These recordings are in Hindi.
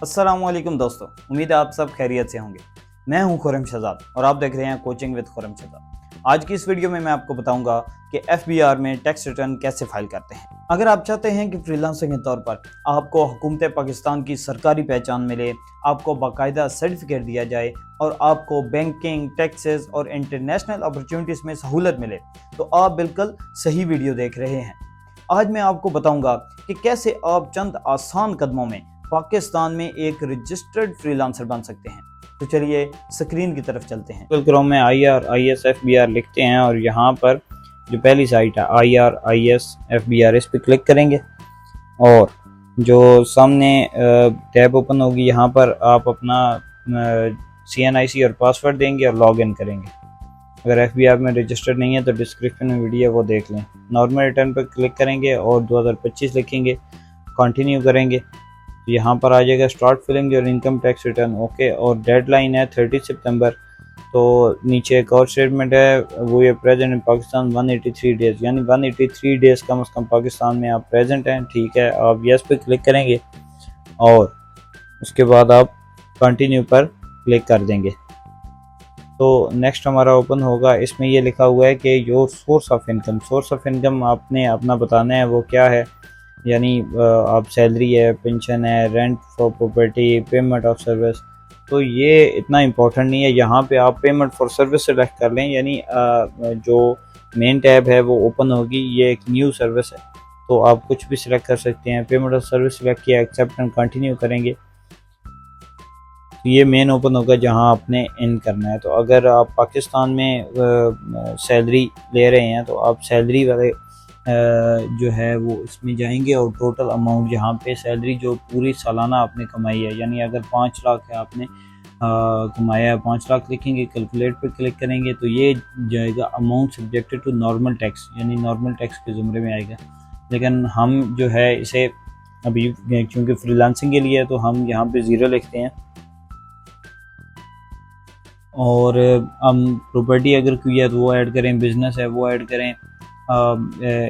अस्सलामुअलैकुम दोस्तों, उम्मीद है आप सब खैरियत से होंगे। मैं हूं खुर्रम शहजाद और आप देख रहे हैं कोचिंग विद खुर्रम शहजाद। आज की इस वीडियो में मैं आपको बताऊंगा कि एफबीआर में टैक्स रिटर्न कैसे फाइल करते हैं। अगर आप चाहते हैं कि फ्रीलांसर के तौर पर आपको हुकूमत पाकिस्तान की सरकारी पहचान मिले, आपको बाकायदा सर्टिफिकेट दिया जाए और आपको बैंकिंग, टैक्सेस और इंटरनेशनल अपॉर्चुनिटीज़ में सहूलत मिले, तो आप बिल्कुल सही वीडियो देख रहे हैं। आज मैं आपको बताऊंगा कि कैसे आप चंद आसान कदमों में पाकिस्तान में एक रजिस्टर्ड फ्रीलांसर बन सकते हैं। तो चलिए स्क्रीन की तरफ चलते हैं। गूगल क्रोम में IRISFBR लिखते हैं और यहाँ पर जो पहली साइट है IRISFBR, इस पर क्लिक करेंगे और जो सामने टैब ओपन होगी, यहाँ पर आप अपना CNIC और पासवर्ड देंगे और लॉग इन करेंगे। अगर FBR में रजिस्टर्ड नहीं है तो डिस्क्रिप्शन में वीडियो है, वो देख लें। नॉर्मल रिटर्न पर क्लिक करेंगे और 2025 लिखेंगे, कंटिन्यू करेंगे तो यहाँ पर आ जाएगा start filing your income tax return. Okay, और डेडलाइन है 30 सितंबर। तो नीचे एक और स्टेटमेंट है, वो ये प्रेजेंट इन पाकिस्तान 183 डेज़, यानी 183 डेज़ कम से कम पाकिस्तान में आप प्रेजेंट हैं। ठीक है, आप यस पे क्लिक करेंगे और उसके बाद आप कंटिन्यू पर क्लिक कर देंगे तो नेक्स्ट हमारा ओपन होगा। इसमें ये लिखा हुआ है कि योर सोर्स ऑफ इनकम आपने अपना बताना है, वो क्या है। यानी आप सैलरी है, पेंशन है, rent for property, payment of service. तो ये इतना इम्पोर्टेंट नहीं है, यहाँ पे आप पेमेंट फॉर सर्विस सेलेक्ट कर लें, यानी जो मेन टैब है वो ओपन होगी। ये एक न्यू सर्विस है तो आप कुछ भी सिलेक्ट कर सकते हैं। पेमेंट ऑफ सर्विस सिलेक्ट किया, एक्सेप्ट एंड कंटिन्यू करेंगे तो ये मेन ओपन होगा जहां आपने इन करना है। तो अगर आप पाकिस्तान में सैलरी ले रहे हैं तो आप सैलरी वाले जो है वो इसमें जाएंगे और टोटल अमाउंट जहाँ पे सैलरी जो पूरी सालाना आपने कमाई है, यानी अगर 5 लाख है आपने कमाया है, 5 लाख लिखेंगे, कैलकुलेट पे क्लिक करेंगे तो ये जाएगा amount subjected to normal tax, यानी नॉर्मल टैक्स के ज़ुमरे में आएगा। लेकिन हम जो है इसे अभी क्योंकि फ्रीलांसिंग के लिए है तो हम यहाँ पे 0 लिखते हैं। और हम प्रॉपर्टी अगर कोई है तो वो ऐड करें, बिजनेस है वो ऐड करें,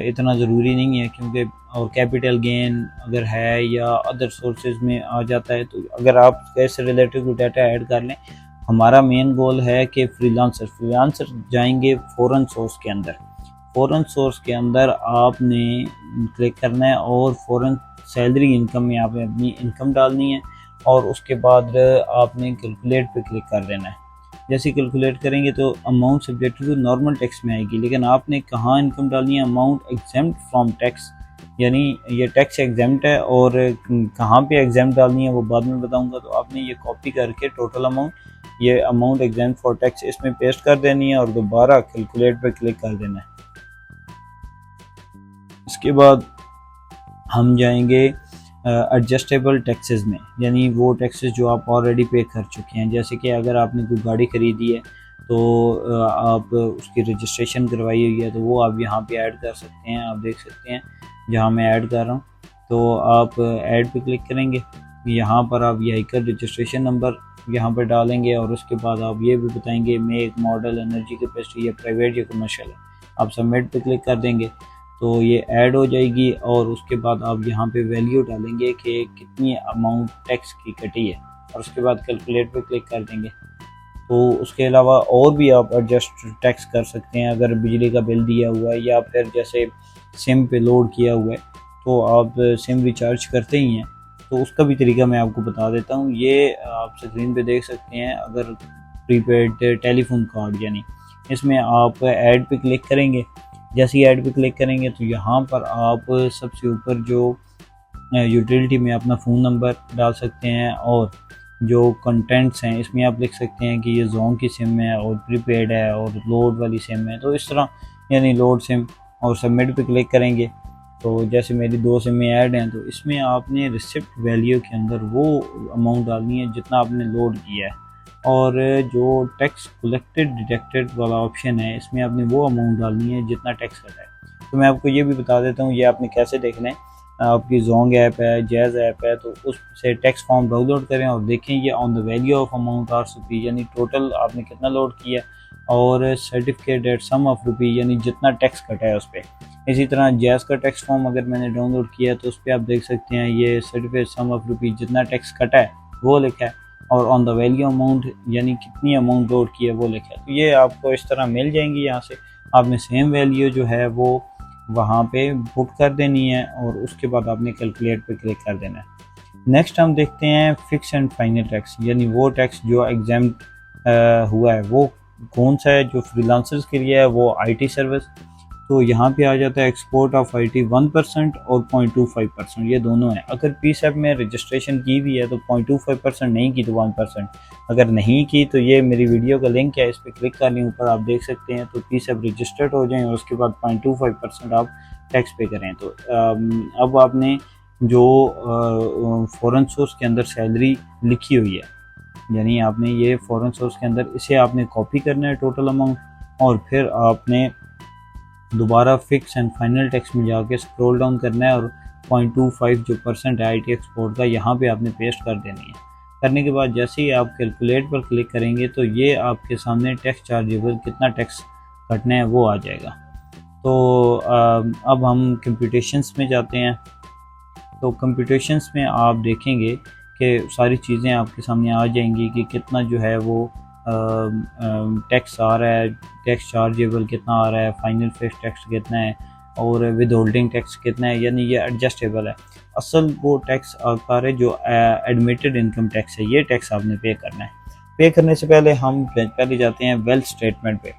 इतना ज़रूरी नहीं है क्योंकि और कैपिटल गेन अगर है या अदर सोर्सेज में आ जाता है तो अगर आप कैसे रिलेटेड कोई डाटा ऐड कर लें। हमारा मेन गोल है कि फ्रीलांसर जाएंगे फॉरेन सोर्स के अंदर। फॉरेन सोर्स के अंदर आपने क्लिक करना है और फॉरेन सैलरी इनकम में आपने अपनी इनकम डालनी है और उसके बाद आपने कैलकुलेट पे क्लिक कर देना है। जैसे कैलकुलेट करेंगे तो amount subjected to normal tax में आएगी, लेकिन आपने कहाँ इनकम डालनी है, अमाउंट एग्जेम्प्ट फ्रॉम टैक्स, यानी ये टैक्स एग्जेम्प्ट है और कहाँ पे एग्जेम्प्ट डालनी है वो बाद में बताऊंगा। तो आपने ये कॉपी करके टोटल अमाउंट, ये अमाउंट एग्जेम्प्ट फॉर टैक्स इसमें पेस्ट कर देनी है और दोबारा कैलकुलेट पर क्लिक कर देना है। इसके बाद हम जाएंगे एडजस्टेबल टैक्सेस में, यानी वो टैक्सेस जो आप ऑलरेडी पे कर चुके हैं। जैसे कि अगर आपने कोई गाड़ी ख़रीदी है तो आप उसकी रजिस्ट्रेशन करवाई हुई है तो वो आप यहाँ पे ऐड कर सकते हैं। आप देख सकते हैं जहाँ मैं ऐड कर रहा हूँ तो आप ऐड पे क्लिक करेंगे, यहाँ पर आप व्हीकल रजिस्ट्रेशन नंबर यहाँ पर डालेंगे और उसके बाद आप ये भी बताएंगे मेक, मॉडल, एनर्जी कैपेसिटी, या प्राइवेट या कमर्शियल है। आप सबमिट पे क्लिक कर देंगे तो ये ऐड हो जाएगी और उसके बाद आप यहाँ पे वैल्यू डालेंगे कि कितनी अमाउंट टैक्स की कटी है और उसके बाद कैलकुलेट पे क्लिक कर देंगे। तो उसके अलावा और भी आप एडजस्ट टैक्स कर सकते हैं। अगर बिजली का बिल दिया हुआ है या फिर जैसे सिम पे लोड किया हुआ है तो आप सिम रिचार्ज करते ही हैं तो उसका भी तरीका मैं आपको बता देता हूँ। ये आप स्क्रीन पे देख सकते हैं। अगर प्रीपेड टेलीफोन कार्ड, यानी इसमें आप ऐड पे क्लिक करेंगे। जैसे ही ऐड पे क्लिक करेंगे तो यहाँ पर आप सबसे ऊपर जो यूटिलिटी में अपना फ़ोन नंबर डाल सकते हैं और जो कंटेंट्स हैं इसमें आप लिख सकते हैं कि ये जोन की सिम है और प्रीपेड है और लोड वाली सिम है। तो इस तरह यानी लोड सिम, और सबमिट पे क्लिक करेंगे तो जैसे मेरी 2 सिमें ऐड हैं तो इसमें आपने रिसिप्ट वैल्यू के अंदर वो अमाउंट डालनी है जितना आपने लोड किया है। और जो टैक्स कलेक्टेड डिडक्टेड वाला ऑप्शन है इसमें आपने वो अमाउंट डालनी है जितना टैक्स कटा है। तो मैं आपको ये भी बता देता हूँ, ये आपने कैसे देखना है। आपकी जोंग ऐप है, जैज़ ऐप है, तो उससे टैक्स फॉर्म डाउनलोड करें और देखें ये on the value of amount are rupee, यानी टोटल आपने कितना लोड किया, और certificate at sum of rupee, यानी जितना टैक्स कटा है उस पर। इसी तरह जैज़ का टैक्स फॉर्म अगर मैंने डाउनलोड किया तो उस पर आप देख सकते हैं ये सर्टिफिकेट सम ऑफ रुपी जितना टैक्स कटा है वो लिखा है, और ऑन द वैल्यू अमाउंट यानी कितनी अमाउंट लोड की है वो लिखा है। तो ये आपको इस तरह मिल जाएंगी। यहाँ से आपने सेम वैल्यू जो है वो वहाँ पे पुट कर देनी है और उसके बाद आपने कैलकुलेट पे क्लिक कर देना है। नेक्स्ट हम देखते हैं फिक्स एंड फाइनल टैक्स, यानी वो टैक्स जो एग्जाम्प्ट हुआ है वो कौन सा है। जो फ्रीलांसर्स के लिए है वो आईटी सर्विस। तो यहाँ पे आ जाता है एक्सपोर्ट ऑफ आईटी 1% और 0.25%, ये दोनों है। अगर पीसेप में रजिस्ट्रेशन की भी है तो 0.25%, नहीं की तो 1%। अगर नहीं की तो ये मेरी वीडियो का लिंक है, इस पर क्लिक कर लें, ऊपर आप देख सकते हैं। तो पीसेप रजिस्टर्ड हो जाएं और उसके बाद 0.25% आप टैक्स पे करें। तो अब आपने जो फॉरेन सोर्स के अंदर सैलरी लिखी हुई है, यानी आपने ये फॉरेन सोर्स के अंदर इसे आपने कॉपी करना है टोटल अमाउंट, और फिर आपने दोबारा फिक्स एंड फाइनल टैक्स में जाके स्क्रॉल डाउन करना है और 0.25 जो % है आईटी एक्सपोर्ट का, यहाँ पे आपने पेस्ट कर देनी है। करने के बाद जैसे ही आप कैलकुलेट पर क्लिक करेंगे तो ये आपके सामने टैक्स चार्जेबल कितना टैक्स कटना है वो आ जाएगा। तो अब हम कंप्यूटेशंस में जाते हैं। तो कंप्यूटेशंस में आप देखेंगे कि सारी चीज़ें आपके सामने आ जाएंगी कि कितना जो है वो टैक्स आ रहा है, टैक्स चार्जेबल कितना आ रहा है, फाइनल फिक्स टैक्स कितना है और विद होल्डिंग टैक्स कितना है, यानी ये एडजस्टेबल है। असल वो टैक्स आकार है जो एडमिटेड इनकम टैक्स है, ये टैक्स आपने पे करना है। पे करने से पहले हम पहले जाते हैं वेल्थ स्टेटमेंट पे।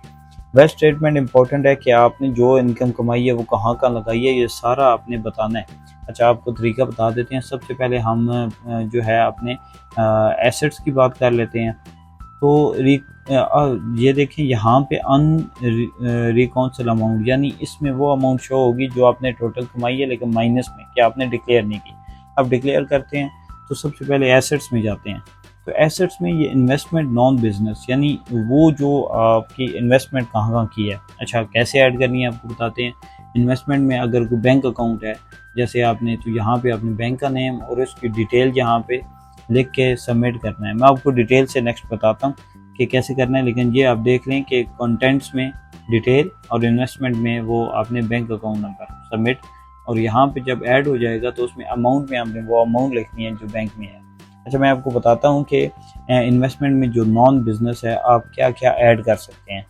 वेल्थ स्टेटमेंट इंपॉर्टेंट है कि आपने जो इनकम कमाई है वो कहाँ लगाई है, ये सारा आपने बताना है। अच्छा, आपको तरीका बता देते हैं। सबसे पहले हम जो है अपने एसेट्स की बात कर लेते हैं। तो ये देखें यहाँ पे रिकॉन्सल अमाउंट, यानी इसमें वो अमाउंट शो होगी जो आपने टोटल कमाई है लेकिन माइनस में, कि आपने डिक्लेयर नहीं की। अब डिक्लेयर करते हैं तो सबसे पहले एसेट्स में जाते हैं। तो एसेट्स में ये इन्वेस्टमेंट नॉन बिजनेस, यानी वो जो आपकी इन्वेस्टमेंट कहाँ की है। अच्छा, कैसे ऐड करनी है आपको बताते हैं। इन्वेस्टमेंट में अगर कोई बैंक अकाउंट है जैसे आपने, तो यहाँ पे अपने बैंक का नेम और उसकी डिटेल यहाँ पे लिख के सबमिट करना है। मैं आपको डिटेल से नेक्स्ट बताता हूँ कि कैसे करना है, लेकिन ये आप देख लें कि कंटेंट्स में डिटेल और इन्वेस्टमेंट में वो आपने बैंक अकाउंट नंबर सबमिट, और यहाँ पे जब ऐड हो जाएगा तो उसमें अमाउंट में आपने वो अमाउंट लिखनी है जो बैंक में है। अच्छा, मैं आपको बताता हूँ कि इन्वेस्टमेंट में जो नॉन बिजनेस है आप क्या क्या ऐड कर सकते हैं।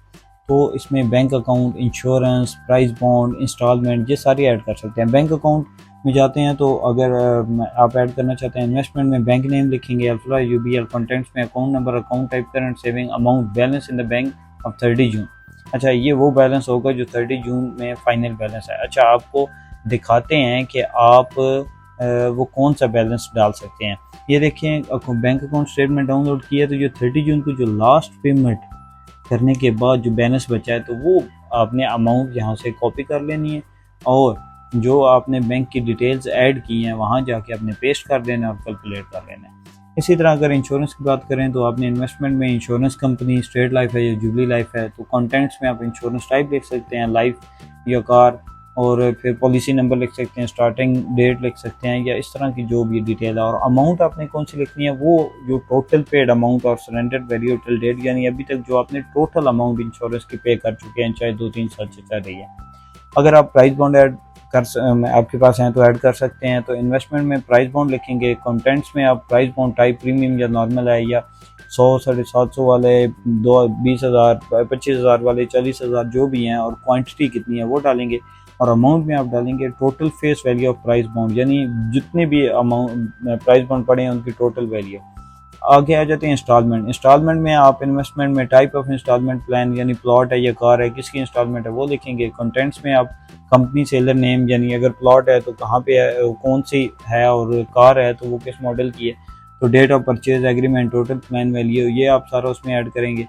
तो इसमें bank account, insurance, prize bond, instalment, ये सारी ऐड कर सकते हैं। बैंक अकाउंट में जाते हैं तो अगर आप ऐड करना चाहते हैं इन्वेस्टमेंट में, बैंक नेम लिखेंगे, अल्फा यूबीएल, कंटेंट्स में account number, account type, current saving amount, balance in the bank of 30 जून। अच्छा, ये वो बैलेंस होगा जो 30 जून में फाइनल बैलेंस है। अच्छा, आपको दिखाते हैं कि आप वो कौन सा बैलेंस डाल सकते हैं। ये देखें, बैंक अकाउंट स्टेटमेंट डाउनलोड किया तो जो 30 जून को जो लास्ट पेमेंट करने के बाद जो बैलेंस बचा है तो वो आपने अमाउंट यहाँ से कॉपी कर लेनी है, और जो आपने बैंक की डिटेल्स ऐड की हैं वहाँ जाके आपने पेस्ट कर देना और कैलकुलेट कर लेना है। इसी तरह अगर इंश्योरेंस की बात करें तो आपने इन्वेस्टमेंट में इंश्योरेंस कंपनी स्टेट लाइफ है या जुबली लाइफ है, तो कंटेंट्स में आप इंश्योरेंस टाइप लिख सकते हैं, लाइफ या कार, और फिर पॉलिसी नंबर लिख सकते हैं, स्टार्टिंग डेट लिख सकते हैं, या इस तरह की जो भी डिटेल है। और अमाउंट आपने कौन सी लिखनी है, वो जो टोटल पेड अमाउंट और सरेंडर वैल्यू टिल डेट, यानी अभी तक जो आपने टोटल अमाउंट इंश्योरेंस की पे कर चुके हैं, चाहे 2-3 साल से चल रही है। अगर आप प्राइस बॉन्ड ऐड आपके पास हैं तो ऐड कर सकते हैं। तो इन्वेस्टमेंट में प्राइस बॉन्ड लिखेंगे, कंटेंट्स में आप प्राइस बॉन्ड टाइप प्रीमियम या नॉर्मल है, या 100, 750 वाले, 20,000, 25,000 वाले, 40,000 जो भी हैं, और क्वांटिटी कितनी है वो डालेंगे। और अमाउंट में आप डालेंगे total face value of price bond, यानी जितने भी अमाउंट प्राइस बॉन्ड पड़े हैं उनकी टोटल वैल्यू। आगे आ जाते हैं इंस्टॉलमेंट। इंस्टॉलमेंट में आप इन्वेस्टमेंट में टाइप ऑफ इंस्टॉलमेंट प्लान, यानी प्लॉट है या कार है, किसकी इंस्टॉलमेंट है वो लिखेंगे। कंटेंट्स में आप कंपनी सेलर नेम, यानी अगर प्लॉट है तो कहाँ पे है, कौन सी है, और कार है तो वो किस मॉडल की है। तो date of purchase agreement, total plan value, ये आप सारा उसमें ऐड करेंगे।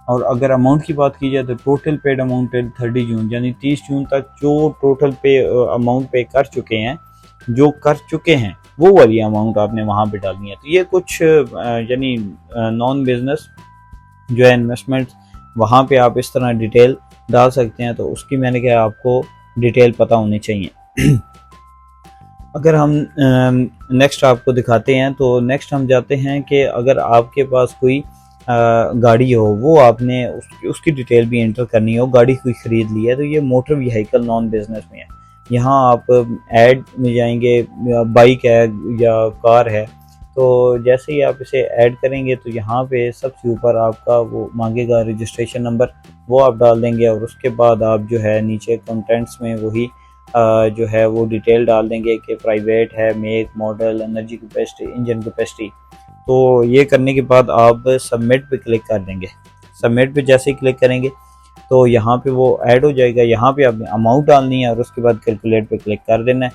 और अगर अमाउंट की बात की जाए तो टोटल पेड अमाउंट टिल 30 जून, यानी 30 जून तक जो टोटल पे अमाउंट पे कर चुके हैं, वो वाली अमाउंट आपने वहाँ पे डालनी है। तो ये कुछ यानी नॉन बिजनेस जो है इन्वेस्टमेंट, वहाँ पे आप इस तरह डिटेल डाल सकते हैं। तो उसकी मैंने कहा आपको डिटेल पता होनी चाहिए। अगर हम नेक्स्ट आपको दिखाते हैं तो नेक्स्ट हम जाते हैं कि अगर आपके पास कोई गाड़ी हो, वो आपने उसकी डिटेल भी एंटर करनी हो, गाड़ी कोई ख़रीद ली है, तो ये मोटर व्हीकल नॉन बिजनेस में है। यहाँ आप ऐड में जाएंगे, बाइक है या कार है, तो जैसे ही आप इसे ऐड करेंगे तो यहाँ पे सबसे ऊपर आपका वो मांगेगा रजिस्ट्रेशन नंबर, वो आप डाल देंगे और उसके बाद आप जो है नीचे कंटेंट्स में वही जो है वो डिटेल डाल देंगे कि प्राइवेट है, make, model, energy capacity, engine capacity. तो ये करने के बाद आप सबमिट पे क्लिक कर देंगे। सबमिट पे जैसे ही क्लिक करेंगे तो यहाँ पे वो ऐड हो जाएगा। यहाँ पे आपने अमाउंट डालनी है और उसके बाद कैलकुलेट पे क्लिक कर देना है।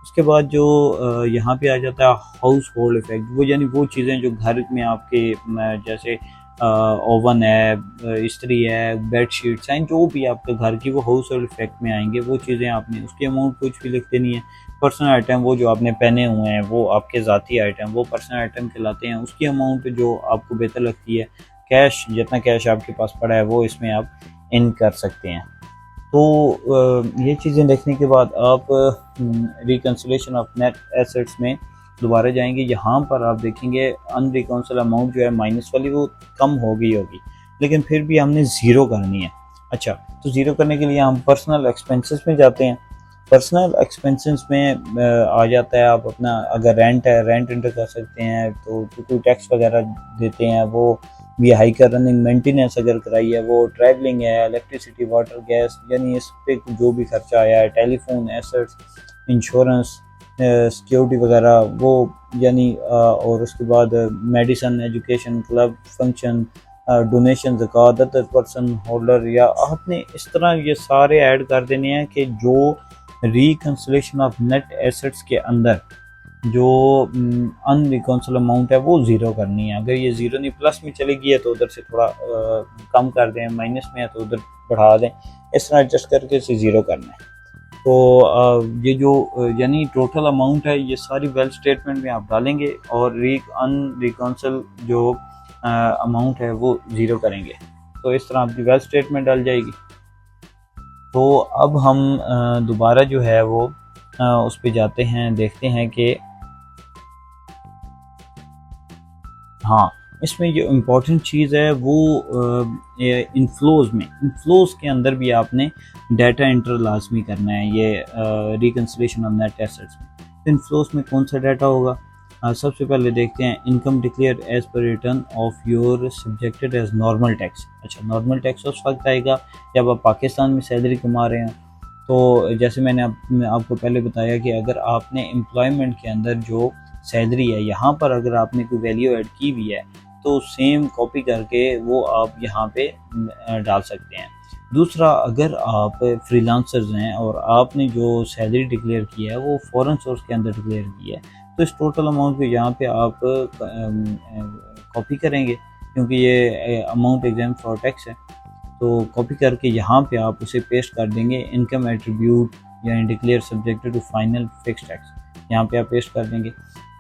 उसके बाद जो यहाँ पे आ जाता है हाउस होल्ड इफेक्ट, वो यानी वो चीज़ें जो घर में आपके जैसे ओवन है, इस्त्री है, बेड शीट्स हैं, जो भी आपके घर की वो हाउस होल्ड इफेक्ट में आएंगे, वो चीज़ें आपने उसकी अमाउंट कुछ भी लिख देनी है। पर्सनल आइटम वो जो आपने पहने हुए हैं वो आपके ज़ाती आइटम, वो पर्सनल आइटम कहलाते हैं। उसकी अमाउंट जो आपको बेहतर लगती है, कैश जितना कैश आपके पास पड़ा है वो इसमें आप इन कर सकते हैं। तो ये चीज़ें देखने के बाद आप रिकन्सिलेशन ऑफ नेट एसेट्स में दोबारा जाएंगे। यहाँ पर आप देखेंगे अनरिकॉन्सिल अमाउंट जो है माइनस वाली वो कम हो गई होगी, लेकिन फिर भी हमने ज़ीरो करनी है। अच्छा, तो ज़ीरो करने के लिए हम पर्सनल एक्सपेंसेस में जाते हैं। पर्सनल एक्सपेंसेस में आ जाता है आप अपना, अगर रेंट है रेंट इंटर कर सकते हैं, तो कोई टैक्स वगैरह देते हैं वो भी, हाई कर रनिंग मेंटेनेंस अगर कराई है वो, ट्रैवलिंग है, इलेक्ट्रिसिटी, वाटर, गैस, यानी इस पे जो भी खर्चा आया है, टेलीफोन, एसेट्स, इंश्योरेंस, सिक्योरिटी वगैरह वो, यानी और उसके बाद medicine, education, club function, donation, ज़कात, अदर पर्सन होल्डर, या आपने इस तरह ये सारे ऐड कर देने हैं कि जो रिकन्सिलेशन ऑफ नेट एसेट्स के अंदर जो अनरिकॉन्सिल अमाउंट है वो ज़ीरो करनी है। अगर ये ज़ीरो नहीं प्लस में चली गई है तो उधर से थोड़ा कम कर दें, माइनस में है तो उधर बढ़ा दें, इस तरह एडजस्ट करके इसे ज़ीरो करना है। तो ये जो यानी टोटल अमाउंट है ये सारी वेल्थ स्टेटमेंट में आप डालेंगे और अनरिकॉन्सिल जो अमाउंट है वो ज़ीरो करेंगे। तो इस तरह आपकी वेल्थ स्टेटमेंट डाल जाएगी। तो अब हम दोबारा जो है वो उस पर जाते हैं, देखते हैं कि हाँ, इसमें जो इम्पोर्टेंट चीज़ है वो इनफ्लोज़ के अंदर भी आपने डाटा एंटर लाजमी करना है, ये रिकन्सिलेशन ऑफ नेट एसेट्स में। तो इनफ्लोज़ में कौन सा डाटा होगा? सबसे पहले देखते हैं income declare as per return of your subjected as normal tax. अच्छा, नॉर्मल टैक्स उस वक्त आएगा जब आप पाकिस्तान में सैलरी कमा रहे हैं। तो जैसे मैंने आपको पहले बताया कि अगर आपने एम्प्लॉयमेंट के अंदर जो सैलरी है यहाँ पर अगर आपने कोई वैल्यू ऐड की हुई है तो सेम कॉपी करके वो आप यहाँ पे डाल सकते हैं। दूसरा, अगर आप फ्रीलांसर्स हैं और आपने जो सैलरी डिक्लेयर की है वो फॉरेन सोर्स के अंदर डिक्लेयर की है, तो इस टोटल अमाउंट को यहाँ पे आप कॉपी करेंगे, क्योंकि ये अमाउंट एग्जाम फॉर टैक्स है। तो कॉपी करके यहाँ पे आप उसे पेस्ट कर देंगे, इनकम एट्रीब्यूट यानी declare subjected to final fix tax, यहाँ पे आप पेस्ट कर देंगे।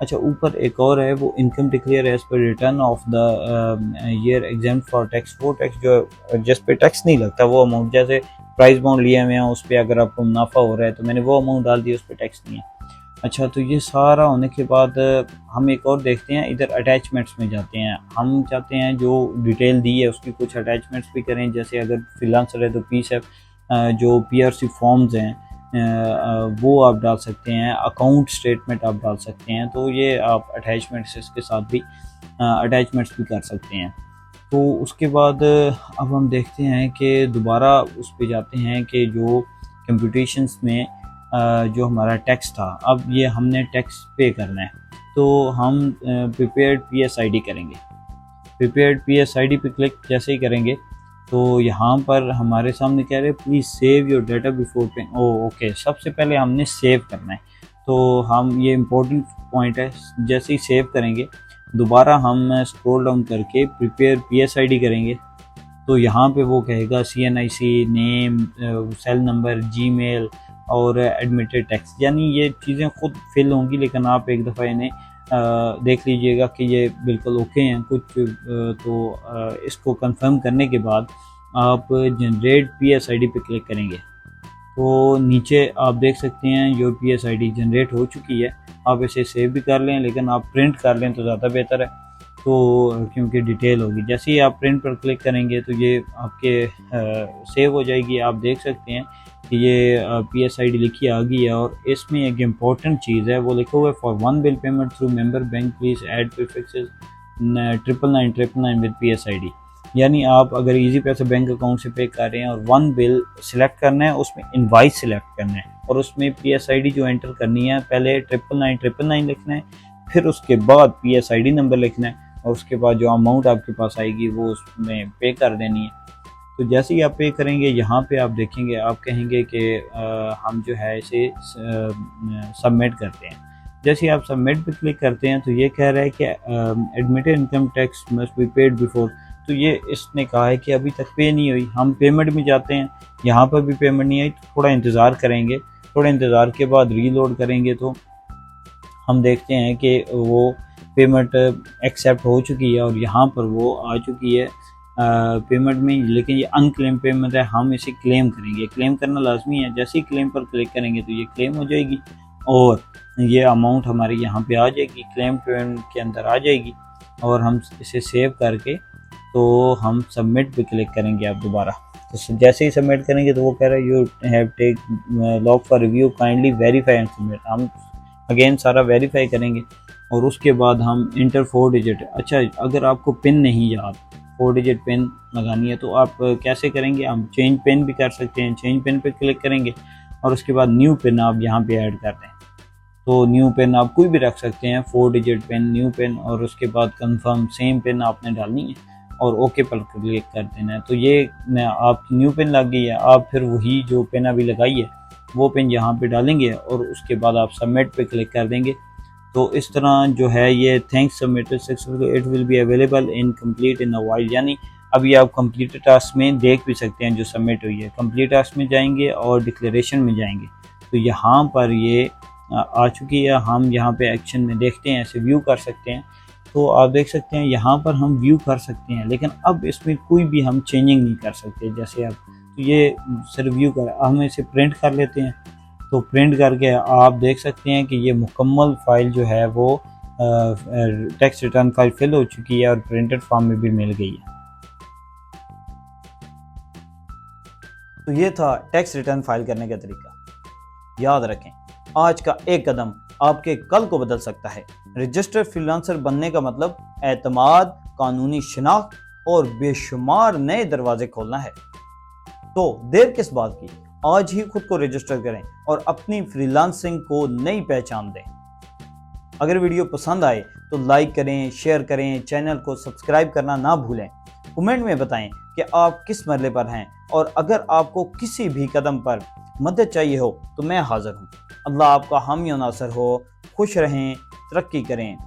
अच्छा, ऊपर एक और है वो income declare as per return of the year exam for tax, वो टैक्स जो जिस पे टैक्स नहीं लगता वो अमाउंट, जैसे प्राइस बॉन्ड लिए हुए हैं उस पर अगर आपको मुनाफा हो रहा है तो मैंने वो अमाउंट डाल दिया, उस पर टैक्स नहीं है। अच्छा, तो ये सारा होने के बाद हम एक और देखते हैं, इधर अटैचमेंट्स में जाते हैं। हम चाहते हैं जो डिटेल दी है उसकी कुछ अटैचमेंट्स भी करें, जैसे अगर फ्रीलांसर है तो पीसेफ जो पीआरसी फॉर्म्स हैं वो आप डाल सकते हैं, अकाउंट स्टेटमेंट आप डाल सकते हैं। तो ये आप अटैचमेंट्स इसके साथ भी अटैचमेंट्स भी कर सकते हैं। तो उसके बाद अब हम देखते हैं कि दोबारा उस पे जाते हैं कि जो कंप्यूटेशंस में जो हमारा टैक्स था, अब ये हमने टैक्स पे करना है, तो हम प्रिपेयर्ड पीएसआईडी करेंगे। प्रिपेयर्ड पीएसआईडी पे क्लिक जैसे ही करेंगे तो यहाँ पर हमारे सामने कह रहे हैं please save your data before paying. Okay, सबसे पहले हमने सेव करना है, तो हम ये इम्पोर्टेंट पॉइंट है, जैसे ही सेव करेंगे दोबारा हम स्क्रॉल डाउन करके प्रिपेयर पीएसआईडी करेंगे, तो यहाँ पे वो कहेगा CNIC, name, cell number, Gmail और एडमिटेड टैक्स, यानी ये चीज़ें खुद फिल होंगी, लेकिन आप एक दफ़ा इन्हें देख लीजिएगा कि ये बिल्कुल ओके हैं कुछ। तो इसको कंफर्म करने के बाद आप जनरेट PSID पे क्लिक करेंगे, तो नीचे आप देख सकते हैं योर PSID जनरेट हो चुकी है। आप इसे सेव भी कर लें, लेकिन आप प्रिंट कर लें तो ज़्यादा बेहतर है, तो क्योंकि डिटेल होगी। जैसे ही आप प्रिंट पर क्लिक करेंगे तो ये आपके सेव हो जाएगी। आप देख सकते हैं कि ये PSID लिखी आ गई है और इसमें एक इम्पॉर्टेंट चीज़ है, वो लिखा हुआ है for one bill payment through member bank please add prefixes 99999 with PSID। यानी आप अगर इजी पैसे बैंक अकाउंट से पे कर रहे हैं और वन बिल सिलेक्ट करना है, उसमें इनवाइस सिलेक्ट करना है और उसमें PSID जो एंटर करनी है, पहले 99999 लिखना है, फिर उसके बाद PSID नंबर लिखना है और उसके बाद जो अमाउंट आपके पास आएगी वो उसमें पे कर देनी है। तो जैसे ही आप पे करेंगे, यहाँ पे आप देखेंगे, आप कहेंगे कि हम जो है इसे सबमिट करते हैं। जैसे ही आप सबमिट पे क्लिक करते हैं तो ये कह रहा है कि admitted income tax must be paid before. तो ये इसने कहा है कि अभी तक पे नहीं हुई। हम पेमेंट में जाते हैं, यहाँ पर भी पेमेंट नहीं आई, तो थोड़ा इंतज़ार करेंगे। थोड़ा इंतज़ार के बाद रीलोड करेंगे तो हम देखते हैं कि वो पेमेंट एक्सेप्ट हो चुकी है और यहाँ पर वो आ चुकी है पेमेंट में। लेकिन ये अनक्लेम पेमेंट है, हम इसे क्लेम करेंगे। क्लेम करना लाजमी है। जैसे ही क्लेम पर क्लिक करेंगे तो ये क्लेम हो जाएगी और ये अमाउंट हमारी यहाँ पे आ जाएगी, क्लेम पेमेंट के अंदर आ जाएगी। और हम इसे सेव करके तो हम सबमिट पे क्लिक करेंगे आप दोबारा। तो जैसे ही सबमिट करेंगे तो वो कह रहा है you have take log for review, kindly verify and submit. हम अगेन सारा वेरीफाई करेंगे और उसके बाद हम इंटर 4 डिजिट। अच्छा, अगर आपको पिन नहीं याद, 4 डिजिट पिन लगानी है तो आप कैसे करेंगे? हम चेंज पिन भी कर सकते हैं। चेंज पिन पे क्लिक करेंगे और उसके बाद न्यू पिन आप यहाँ पे ऐड कर दें। तो न्यू पिन आप कोई भी रख सकते हैं, 4 डिजिट पिन, न्यू पिन, और उसके बाद कंफर्म सेम पिन आपने डालनी है और ओके पर क्लिक कर देना है। तो ये आपकी न्यू पिन लग गई है। आप फिर वही जो पिन अभी लगाई है वो पिन यहाँ पे डालेंगे और उसके बाद आप सबमिट पे क्लिक कर देंगे। तो इस तरह जो है ये thanks submitted successfully, it will be available in complete in a while. यानी अभी आप कंप्लीट टास्क में देख भी सकते हैं जो सबमिट हुई है। कंप्लीट टास्क में जाएंगे और डिक्लेरेशन में जाएंगे तो यहाँ पर ये आ चुकी है। हम यहाँ पे एक्शन में देखते हैं, ऐसे व्यू कर सकते हैं। तो आप देख सकते हैं यहाँ पर हम व्यू कर सकते हैं, लेकिन अब इसमें कोई भी हम चेंजिंग नहीं कर सकते। जैसे अब तो ये सिर्फ व्यू कर, हम इसे प्रिंट कर लेते हैं। तो प्रिंट करके आप देख सकते हैं कि ये मुकम्मल फाइल जो है वो टैक्स रिटर्न फाइल फिल हो चुकी है और प्रिंटेड फॉर्म में भी मिल गई है। तो ये था टैक्स रिटर्न फाइल करने का तरीका। याद रखें, आज का एक कदम आपके कल को बदल सकता है। रजिस्टर्ड फ्रीलांसर बनने का मतलब एतमाद, कानूनी शिनाख्त और बेशुमार नए दरवाजे खोलना है। तो देर किस बात की, आज ही खुद को रजिस्टर करें और अपनी फ्रीलांसिंग को नई पहचान दें। अगर वीडियो पसंद आए तो लाइक करें, शेयर करें, चैनल को सब्सक्राइब करना ना भूलें। कमेंट में बताएं कि आप किस मरले पर हैं और अगर आपको किसी भी कदम पर मदद चाहिए हो तो मैं हाजिर हूँ। अल्लाह आपका हामी और नासर हो। खुश रहें, तरक्की करें।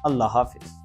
अल्लाह हाफिज़।